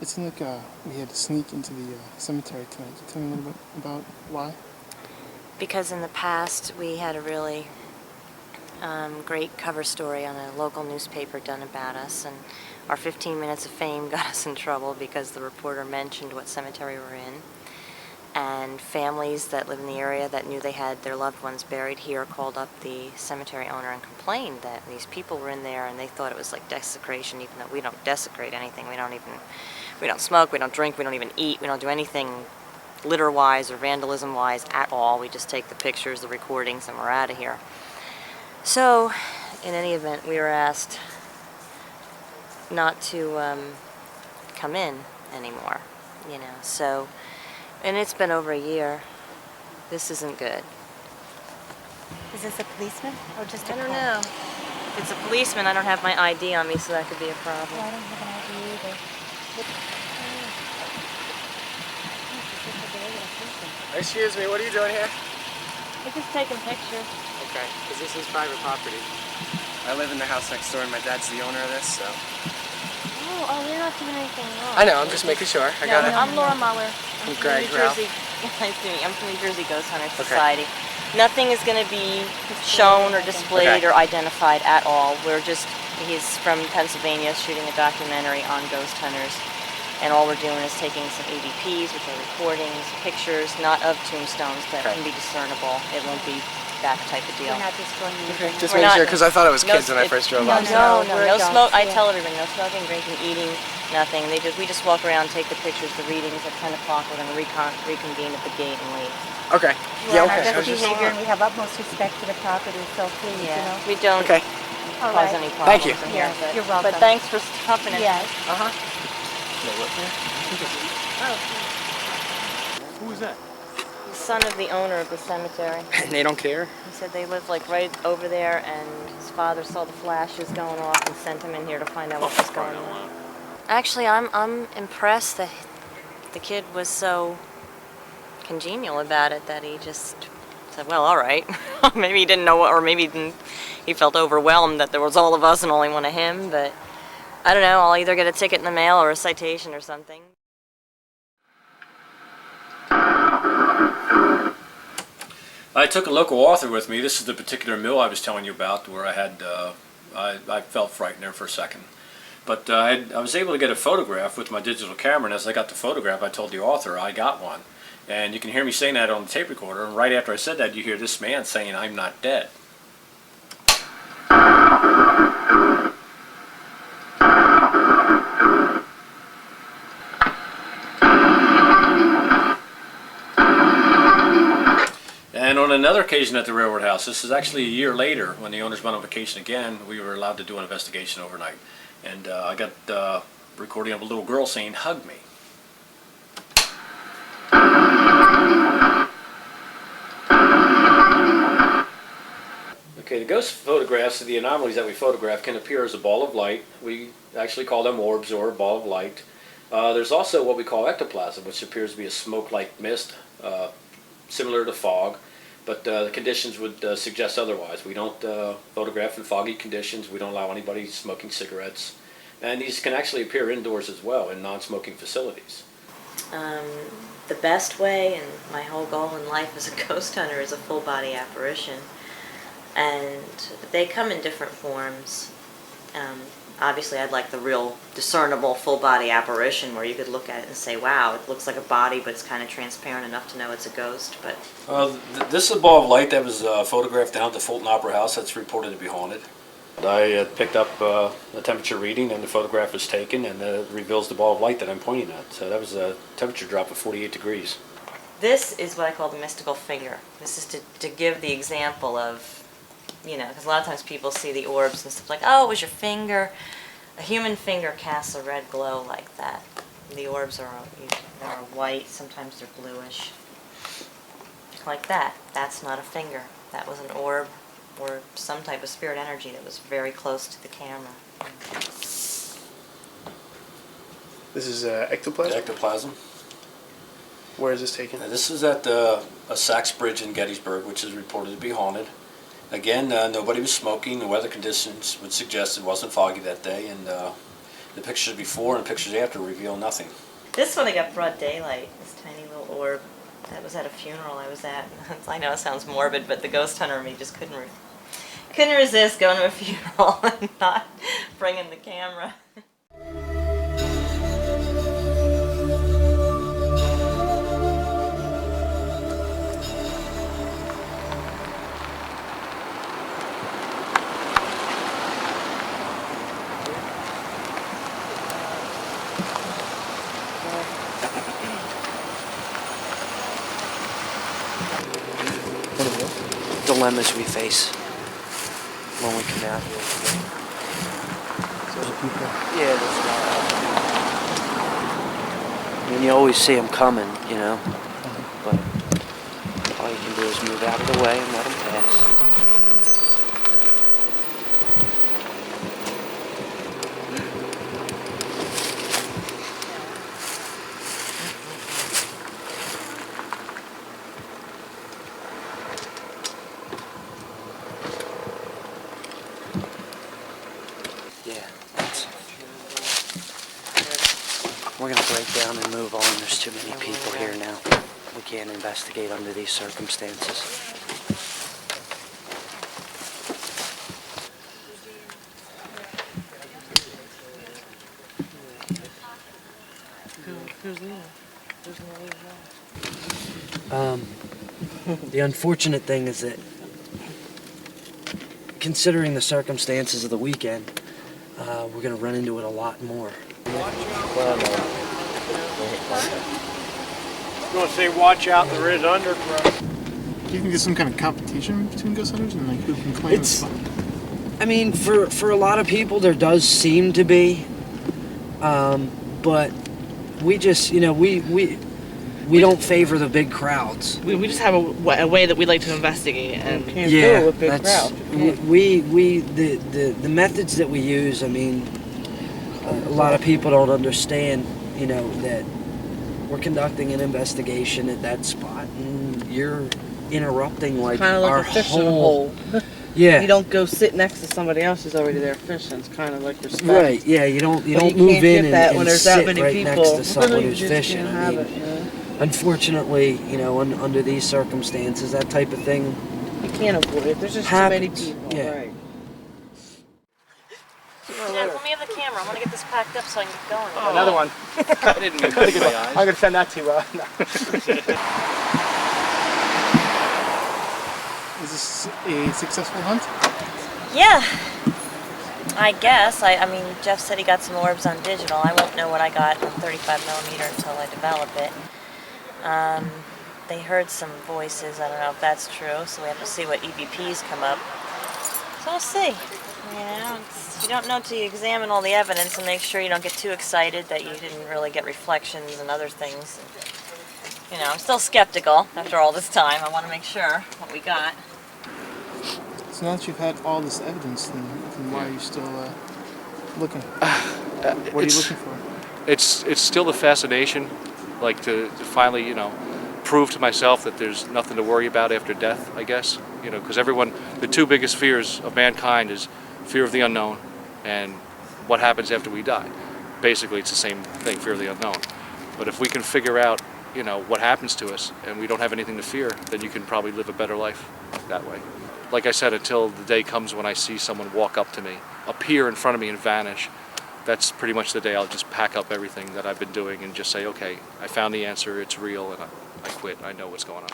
It seemed like we had to sneak into the cemetery tonight. Can you tell me a little bit about why? Because in the past we had a really great cover story on a local newspaper done about us, and our 15 minutes of fame got us in trouble because the reporter mentioned what cemetery we're in. And families that live in the area that knew they had their loved ones buried here called up the cemetery owner and complained that these people were in there and they thought it was like desecration, even though we don't desecrate anything. We don't smoke, we don't drink, we don't even eat, we don't do anything litter-wise or vandalism-wise at all. We just take the pictures, the recordings, and we're out of here. So, in any event, we were asked not to come in anymore, so... And it's been over a year. This isn't good. Is this a policeman or just a I don't cop? know. If it's a policeman, I don't have my ID on me, so that could be a problem. Well, I don't have an ID either. Excuse me, what are you doing here? We're just taking pictures. Okay, because this is private property. I live in the house next door and my dad's the owner of this, so... Oh, you're not doing anything wrong. I know, I'm just making sure. I got it. I'm Laura Muller. I'm Greg New Ralph. Jersey. Nice to meet you. I'm from New Jersey Ghost Hunters Okay. Society. Nothing is going to be shown or displayed Okay. or identified at all. He's from Pennsylvania shooting a documentary on ghost hunters. And all we're doing is taking some EVPs, which are recordings, pictures, not of tombstones, but Okay. can be discernible. It won't be that type of deal. We're not destroying Okay, anything. just We're make not- sure, because I thought it was No, kids when I first drove up. No, No we're smoke. adults, I yeah. tell everybody, no smoking, drinking, eating, nothing. We just walk around, take the pictures, the readings. At 10 o'clock, we're going to reconvene at the gate and leave. Okay. We're Yeah, on our okay. I best was just... behavior and we have utmost respect for the property, so please, We don't Okay. All cause right. any problems Thank you. in here. Yeah, But, you're welcome. But thanks for stopping in. Yes. Uh-huh. Who was that? The son of the owner of the cemetery. And they don't care? He said they live like right over there, and his father saw the flashes going off and sent him in here to find out what was going on. Actually, I'm impressed that the kid was so congenial about it that he just said, well, all right. Maybe he didn't know what, or maybe he felt overwhelmed that there was all of us and only one of him, but I don't know. I'll either get a ticket in the mail or a citation or something. I took a local author with me. This is the particular mill I was telling you about, where I had I felt frightened there for a second. But I was able to get a photograph with my digital camera, and as I got the photograph, I told the author I got one. And you can hear me saying that on the tape recorder, and right after I said that, you hear this man saying, "I'm not dead." And on another occasion at the railroad house, this is actually a year later, when the owners went on vacation again, we were allowed to do an investigation overnight. And I got a recording of a little girl saying, "Hug me." Okay, the ghost photographs of the anomalies that we photograph can appear as a ball of light. We actually call them orbs or a ball of light. There's also what we call ectoplasm, which appears to be a smoke-like mist, similar to fog, but the conditions would suggest otherwise. We don't photograph in foggy conditions. We don't allow anybody smoking cigarettes. And these can actually appear indoors as well in non-smoking facilities. The best way, and my whole goal in life as a ghost hunter, is a full-body apparition. And they come in different forms. Obviously, I'd like the real discernible full-body apparition where you could look at it and say, wow, it looks like a body, but it's kind of transparent enough to know it's a ghost. But This is a ball of light that was photographed down at the Fulton Opera House that's reported to be haunted. I picked up a temperature reading, and the photograph was taken, and it reveals the ball of light that I'm pointing at. So that was a temperature drop of 48 degrees. this is what I call the mystical finger. This is to give the example of, because a lot of times people see the orbs and stuff like, oh, it was your finger. A human finger casts a red glow like that. The orbs are white, sometimes they're bluish. Like that. That's not a finger. That was an orb or some type of spirit energy that was very close to the camera. This is ectoplasm? Ectoplasm. Where is this taken? Now, this is at a Sachs Bridge in Gettysburg, which is reported to be haunted. Again, nobody was smoking. The weather conditions would suggest it wasn't foggy that day, and The pictures before and the pictures after reveal nothing. This one I got broad daylight, this tiny little orb. That was at a funeral I was at. I know it sounds morbid, but the ghost hunter in me just couldn't resist going to a funeral and not bringing the camera. Dilemmas we face when we come out here. Yeah, there's a lot. I mean, you always see them coming, you know, but all you can do is move out of the way and let them pass. We're going to break down and move on. There's too many people here now. We can't investigate under these circumstances. The unfortunate thing is that, considering the circumstances of the weekend, we're going to run into it a lot more. I'm going to say watch out, there is undergrowth. Do you think there's some kind of competition between ghost hunters and like who can claim the spot? I mean, for a lot of people, there does seem to be, but we just, you know, we don't favor the big crowds. We just have a way that we like to investigate, and Can't do it with big crowds. The methods that we use. I mean, a lot of people don't understand, you know, that we're conducting an investigation at that spot, and you're interrupting like kind of like our a fishing hole. Yeah. You don't go sit next to somebody else who's already there fishing. It's kind of like respect. Right. Yeah. You don't But you move can't in get that and when there's sit that many right people. next to someone You who's just fishing. can't I have mean, it, you know? unfortunately, you know, under these circumstances, that type of thing You can't avoid it. There's just happens. too many people. Yeah. Right. Dad, let me have the camera. I want to get this packed up so I can get going. Oh. Another one. I didn't mean to use my eyes. I'm going to send that to Is this a successful hunt? Yeah, I guess. I mean, Jeff said he got some orbs on digital. I won't know what I got on 35 millimeter until I develop it. They heard some voices. I don't know if that's true, so we have to see what EVPs come up. So we'll see. You know, you don't know till you examine all the evidence and make sure you don't get too excited that you didn't really get reflections and other things. You know, I'm still skeptical after all this time. I want to make sure what we got. So now that you've had all this evidence, then why are you still looking? What are you looking for? It's still the fascination, like to finally, you know, prove to myself that there's nothing to worry about after death, I guess. You know, because the two biggest fears of mankind is fear of the unknown and what happens after we die. Basically, it's the same thing, fear of the unknown. But if we can figure out, you know, what happens to us and we don't have anything to fear, then you can probably live a better life that way. Like I said, until the day comes when I see someone walk up to me, appear in front of me and vanish, that's pretty much the day I'll just pack up everything that I've been doing and just say, okay, I found the answer, it's real, and I quit. I know what's going on.